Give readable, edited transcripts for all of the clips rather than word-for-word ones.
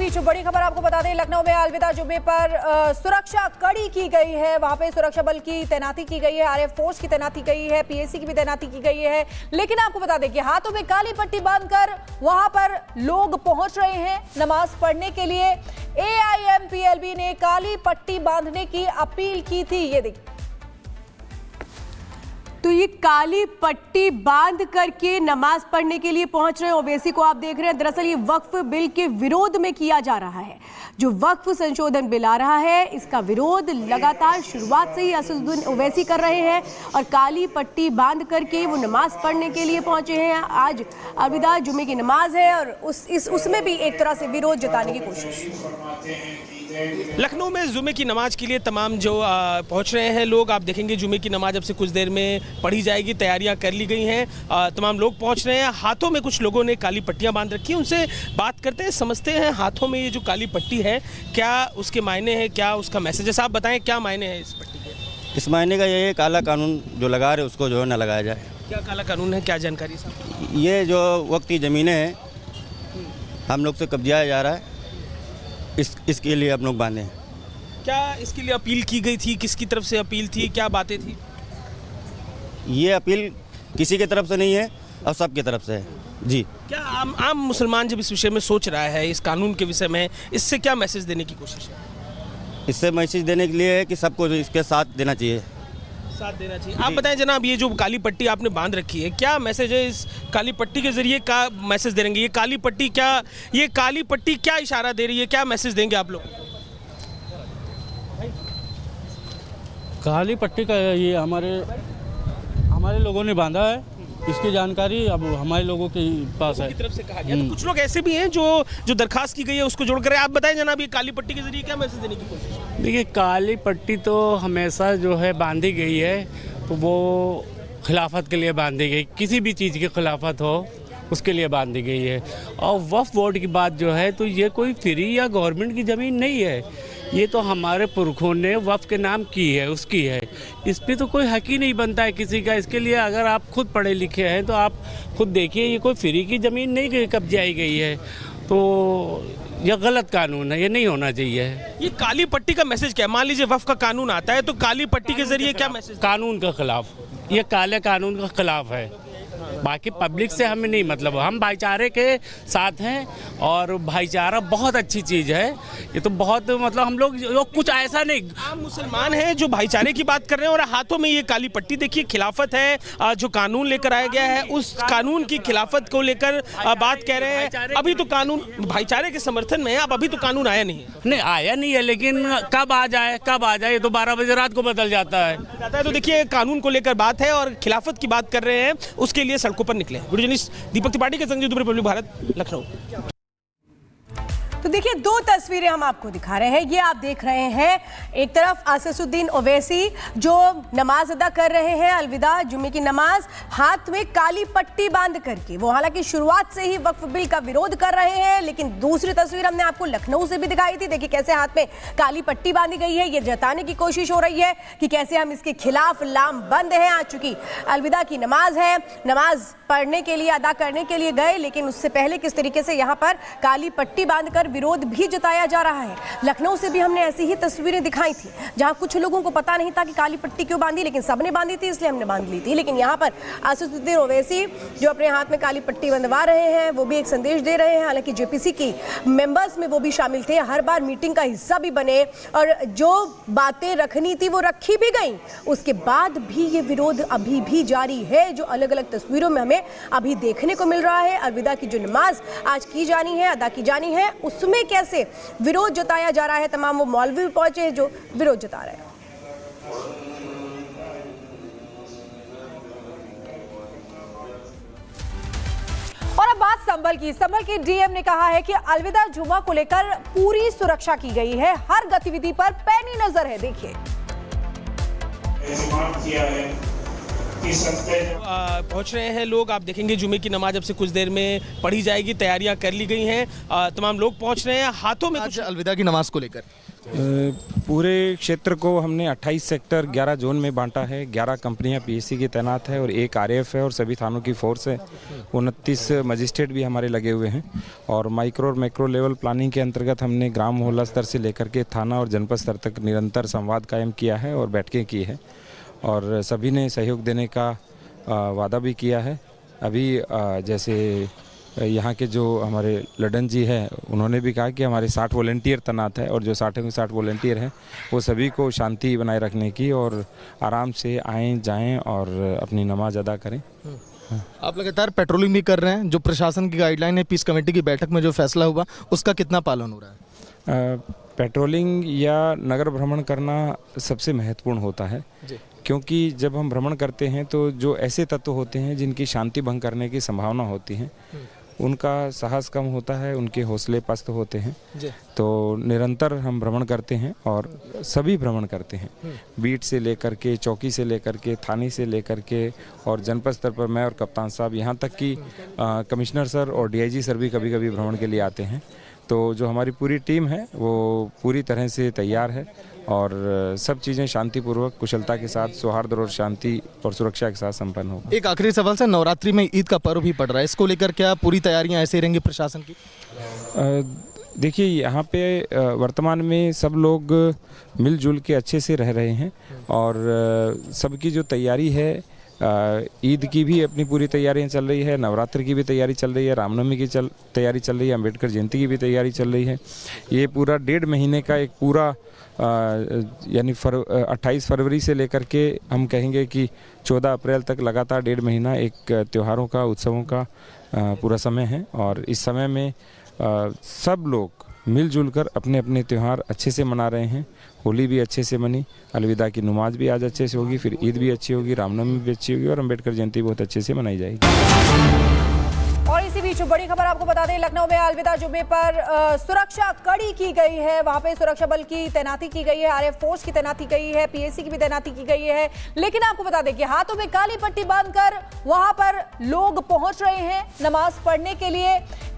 बीच बड़ी खबर आपको बता दें, लखनऊ में अलविदा जुम्मे पर सुरक्षा कड़ी की गई है। वहां पे सुरक्षा बल की तैनाती की गई है, आरएफ फोर्स की तैनाती की गई है, पीएसी की भी तैनाती की गई है। लेकिन आपको बता दें कि हाथों में काली पट्टी बांधकर वहां पर लोग पहुंच रहे हैं नमाज पढ़ने के लिए। एआईएमपीएलबी ने काली पट्टी बांधने की अपील की थी। ये देखिए, तो ये काली पट्टी बांध करके नमाज पढ़ने के लिए पहुंच रहे हैं ओवैसी को आप देख रहे हैं। दरअसल ये वक्फ बिल के विरोध में किया जा रहा है। जो वक्फ संशोधन बिल आ रहा है, इसका विरोध लगातार शुरुआत से ही असदुद्दीन ओवैसी कर रहे हैं और काली पट्टी बांध करके वो नमाज पढ़ने के लिए पहुंचे हैं। आज अलविदा जुम्मे की नमाज है और उसमें भी एक तरह से विरोध जताने की कोशिश। लखनऊ में जुम्मे की नमाज के लिए तमाम जो पहुंच रहे हैं लोग, आप देखेंगे जुम्मे की नमाज अब से कुछ देर में पढ़ी जाएगी, तैयारियां कर ली गई हैं। तमाम लोग पहुंच रहे हैं। हाथों में कुछ लोगों ने काली पट्टियां बांध रखी हैं, उनसे बात करते हैं, समझते हैं हाथों में ये जो काली पट्टी है क्या उसके मायने हैं, क्या उसका मैसेज है। साहब बताएं क्या मायने हैं इस पट्टी के? इस मायने का ये है काला कानून जो लगा रहे उसको जो है ना लगाया जाए। क्या काला कानून है, क्या जानकारी साहब? ये जो वक्त की ज़मीनें हैं हम लोग से कब्जाया जा रहा है, इसके लिए हम लोग बांधे हैं। क्या इसके लिए अपील की गई थी, किसकी तरफ से अपील थी, क्या बातें थी? ये अपील किसी की तरफ से नहीं है और सबकी तरफ से है जी। क्या आम मुसलमान जब इस विषय में सोच रहा है, इस कानून के विषय में, इससे क्या मैसेज देने की कोशिश है? इससे मैसेज देने के लिए है कि सबको इसके साथ देना चाहिए, साथ देना चाहिए। आप बताएं जनाब, ये जो काली पट्टी आपने बांध रखी है, क्या मैसेज है इस काली पट्टी के जरिए? क्या मैसेज देंगे? ये काली पट्टी क्या इशारा दे रही है, क्या मैसेज देंगे आप लोग? काली पट्टी का ये हमारे लोगों ने बांधा है, इसकी जानकारी अब हमारे लोगों के पास है। की तरफ से कहा गया। तो कुछ लोग ऐसे भी हैं जो दरखास्त की गई है उसको जोड़ कर। आप बताएं जनाब, ये काली पट्टी के जरिए क्या मैसेज देने की कोशिश? देखिए, काली पट्टी तो हमेशा जो है बांधी गई है, तो वो खिलाफत के लिए बांधी गई, किसी भी चीज़ की खिलाफत हो उसके लिए बांधी गई है। और वक्फ बोर्ड की बात जो है, तो ये कोई फ्री या गवर्नमेंट की ज़मीन नहीं है, ये तो हमारे पुरखों ने वक्फ के नाम की है, उसकी है। इस पर तो कोई हक ही नहीं बनता है किसी का। इसके लिए अगर आप खुद पढ़े लिखे हैं तो आप खुद देखिए, ये कोई फ्री की ज़मीन नहीं कब्जाई गई है, तो यह गलत कानून है, ये नहीं होना चाहिए। ये काली पट्टी का मैसेज क्या है? मान लीजिए वक्फ का कानून आता है तो काली पट्टी के जरिए क्या मैसेज? कानून के खिलाफ, ये काले कानून के खिलाफ है। बाकी पब्लिक से हमें नहीं मतलब, हम भाईचारे के साथ हैं और भाईचारा बहुत अच्छी चीज़ है। ये तो बहुत मतलब हम लोग कुछ ऐसा नहीं, आम मुसलमान हैं जो भाईचारे की बात कर रहे हैं और हाथों में ये काली पट्टी देखिए, खिलाफत है। जो कानून लेकर आया गया है उस कानून की खिलाफत को लेकर बात कह रहे हैं। अभी तो कानून भाईचारे के समर्थन में है, अब अभी तो कानून आया नहीं आया नहीं है, लेकिन कब आ जाए ये तो 12 बजे रात को बदल जाता है। तो देखिए, कानून को लेकर बात है और खिलाफत की बात कर रहे हैं, उसके लिए सड़कों पर निकले। वीडियो जर्नलिस्ट दीपक त्रिपाठी के संग दुबे, रिपब्लिक भारत, लखनऊ। तो देखिए, दो तस्वीरें हम आपको दिखा रहे हैं। ये आप देख रहे हैं, एक तरफ असदुद्दीन ओवैसी जो नमाज अदा कर रहे हैं, अलविदा जुम्मे की नमाज, हाथ में काली पट्टी बांध करके। वो हालांकि शुरुआत से ही वक्फ बिल का विरोध कर रहे हैं, लेकिन दूसरी तस्वीर हमने आपको लखनऊ से भी दिखाई थी। देखिए कैसे हाथ में काली पट्टी बांधी गई है, ये जताने की कोशिश हो रही है कि कैसे हम इसके खिलाफ लामबंद हैं। आज चूंकि अलविदा की नमाज है, नमाज पढ़ने के लिए, अदा करने के लिए गए, लेकिन उससे पहले किस तरीके से यहाँ पर काली पट्टी बांधकर विरोध भी जताया जा रहा है। लखनऊ से भी हमने ऐसी ही तस्वीरें दिखाई थी, जहां कुछ लोगों को पता नहीं था कि काली पट्टी क्यों बांधी, लेकिन सबने बांधी थी इसलिए हमने बांध ली थी। लेकिन यहाँ पर असदुद्दीन ओवैसी जो अपने हाथ में काली पट्टी बंधवा रहे हैं, वो भी एक संदेश दे रहे हैं। हालांकि जेपीसी की मेंबर्स में वो भी शामिल थे, हर बार मीटिंग का हिस्सा भी बने और जो बातें रखनी थी वो रखी भी गई। उसके बाद भी ये विरोध अभी भी जारी है, जो अलग अलग तस्वीरों में हमें अभी देखने को मिल रहा है। अलविदा की जो नमाज आज की जानी है, अदा की जानी है, उसमें कैसे विरोध जताया जा रहा है। तमाम वो मौलवी भी पहुंचे हैं जो विरोध जता रहे हैं। और अब बात संभल की डीएम ने कहा है कि अलविदा जुम्मा को लेकर पूरी सुरक्षा की गई है, हर गतिविधि पर पैनी नजर है। देखिए, पहुंच रहे हैं लोग, आप देखेंगे जुम्मे की नमाज अब से कुछ देर में पढ़ी जाएगी, तैयारियां कर ली गई हैं। तमाम लोग पहुंच रहे हैं। हाथों में आज अलविदा की नमाज को लेकर पूरे क्षेत्र को हमने 28 सेक्टर 11 जोन में बांटा है। 11 कंपनियां पीएससी की तैनात है और एक आरएएफ है और सभी थानों की फोर्स है। 29 मजिस्ट्रेट भी हमारे लगे हुए हैं और माइक्रो और मैक्रो लेवल प्लानिंग के अंतर्गत हमने ग्राम मोहल्ला स्तर से लेकर के थाना और जनपद स्तर तक निरंतर संवाद कायम किया है और बैठकें की है और सभी ने सहयोग देने का वादा भी किया है। अभी जैसे यहाँ के जो हमारे लडन जी हैं उन्होंने भी कहा कि हमारे 60 वॉलंटियर तैनात है और जो 60 वॉलंटियर हैं वो सभी को शांति बनाए रखने की और आराम से आएँ जाएं और अपनी नमाज अदा करें। आप लगातार पेट्रोलिंग भी कर रहे हैं, जो प्रशासन की गाइडलाइन है, पीस कमेटी की बैठक में जो फैसला हुआ उसका कितना पालन हो रहा है? पेट्रोलिंग या नगर भ्रमण करना सबसे महत्वपूर्ण होता है क्योंकि जब हम भ्रमण करते हैं तो जो ऐसे तत्व होते हैं जिनकी शांति भंग करने की संभावना होती है उनका साहस कम होता है, उनके हौसले पस्त होते हैं। तो निरंतर हम भ्रमण करते हैं और सभी भ्रमण करते हैं, बीट से लेकर के, चौकी से लेकर के, थाने से लेकर के और जनपद स्तर पर मैं और कप्तान साहब, यहाँ तक कि कमिश्नर सर और डीआईजी सर भी कभी कभी भ्रमण के लिए आते हैं। तो जो हमारी पूरी टीम है वो पूरी तरह से तैयार है और सब चीज़ें शांतिपूर्वक, कुशलता के साथ, सौहार्द और शांति और सुरक्षा के साथ संपन्न हो। एक आखिरी सवाल से, नवरात्रि में ईद का पर्व भी पड़ रहा है, इसको लेकर क्या पूरी तैयारियां ऐसे रहेंगी प्रशासन की? देखिए, यहाँ पे वर्तमान में सब लोग मिलजुल के अच्छे से रह रहे हैं और सबकी जो तैयारी है, ईद की भी अपनी पूरी तैयारियां चल रही है, नवरात्र की भी तैयारी चल रही है, रामनवमी की तैयारी चल रही है, अम्बेडकर जयंती की भी तैयारी चल रही है। ये पूरा 1.5 महीने का एक पूरा यानी 28 फरवरी से लेकर के हम कहेंगे कि 14 अप्रैल तक लगातार 1.5 महीना एक त्योहारों का, उत्सवों का पूरा समय है और इस समय में सब लोग मिलजुल कर अपने अपने त्यौहार अच्छे से मना रहे हैं। होली भी अच्छे से मनी, अलविदा की नमाज भी आज अच्छे से होगी, फिर ईद भी अच्छी होगी, रामनवमी भी अच्छी होगी और अम्बेडकर जयंती बहुत अच्छे से मनाई जाएगी। और इसी बीच बड़ी खबर आपको बता दें, लखनऊ में अलविदा जुमे पर सुरक्षा कड़ी की गई है। वहां पे सुरक्षा बल की तैनाती की गई है, आरएएफ फोर्स की तैनाती की गई है, पीएससी की भी तैनाती की गई है। लेकिन आपको बता दें कि हाथों में काली पट्टी बांधकर वहां पर लोग पहुंच रहे हैं नमाज पढ़ने के लिए।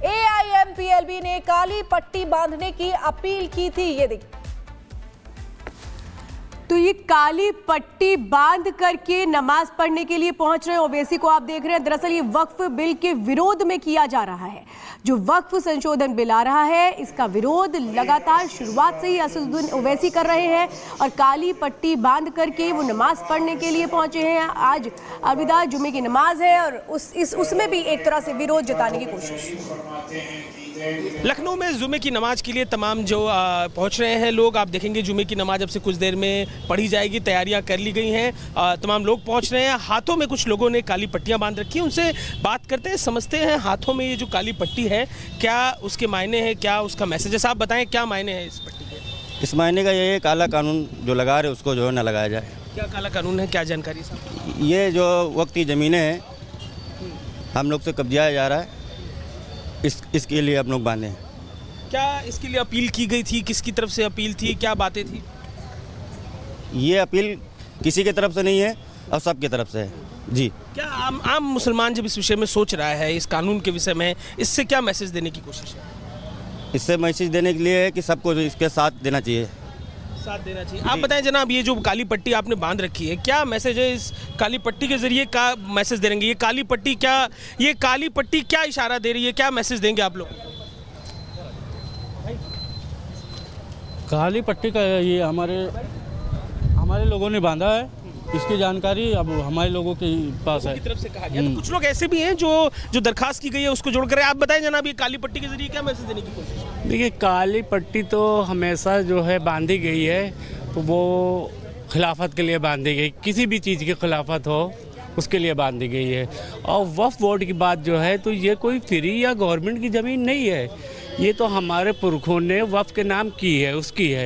एआईएमपीएलबी ने काली पट्टी बांधने की अपील की थी। ये देखिए, तो ये काली पट्टी बांध करके नमाज पढ़ने के लिए पहुंच रहे हैं ओवैसी को आप देख रहे हैं। दरअसल ये वक्फ बिल के विरोध में किया जा रहा है। जो वक्फ संशोधन बिल आ रहा है इसका विरोध लगातार शुरुआत से ही असदुद्दीन ओवैसी कर रहे हैं और काली पट्टी बांध करके वो नमाज पढ़ने के लिए पहुंचे हैं। आज अलविदा जुमे की नमाज है और उसमें भी एक तरह से विरोध जताने की कोशिश। लखनऊ में जुमे की नमाज के लिए तमाम जो पहुंच रहे हैं लोग, आप देखेंगे जुमे की नमाज अब से कुछ देर में पढ़ी जाएगी, तैयारियां कर ली गई हैं। तमाम लोग पहुंच रहे हैं। हाथों में कुछ लोगों ने काली पट्टियां बांध रखी हैं, उनसे बात करते हैं, समझते हैं हाथों में ये जो काली पट्टी है क्या उसके मायने हैं, क्या उसका मैसेज है। साहब बताएं क्या मायने हैं इस पट्टी के? इस मायने का ये काला कानून जो लगा रहे उसको जो है ना लगाया जाए। क्या काला कानून है, क्या जानकारी साहब? ये जो वक्ती ज़मीनें हैं हम लोग से कब्जाया जा रहा है, इसके लिए हम लोग बांधे हैं। क्या इसके लिए अपील की गई थी, किसकी तरफ से अपील थी, क्या बातें थी? ये अपील किसी की तरफ से नहीं है और सब की तरफ से है जी। क्या आम मुसलमान जब इस विषय में सोच रहा है, इस कानून के विषय में, इससे क्या मैसेज देने की कोशिश है? इससे मैसेज देने के लिए है कि सबको इसके साथ देना चाहिए, साथ देना चाहिए। आप बताएं जनाब, ये जो काली पट्टी आपने बांध रखी है, क्या मैसेज है इस काली पट्टी के जरिए? क्या मैसेज देंगे? ये काली पट्टी क्या इशारा दे रही है, क्या मैसेज देंगे आप लोग? काली पट्टी का ये हमारे लोगों ने बांधा है, इसकी जानकारी अब हमारे लोगों के पास है। की तरफ से कहा गया। तो कुछ लोग ऐसे भी हैं जो दरखास्त की गई है उसको जोड़कर, आप बताएं जनाब, ये काली पट्टी के जरिए क्या मैसेज देने की कोशिश है? देखिए, काली पट्टी तो हमेशा जो है बांधी गई है, तो वो खिलाफत के लिए बांधी गई, किसी भी चीज़ की खिलाफत हो उसके लिए बांधी गई है। और वक्फ बोर्ड की बात जो है, तो ये कोई फ्री या गवर्नमेंट की ज़मीन नहीं है, ये तो हमारे पुरखों ने वक्फ के नाम की है, उसकी है।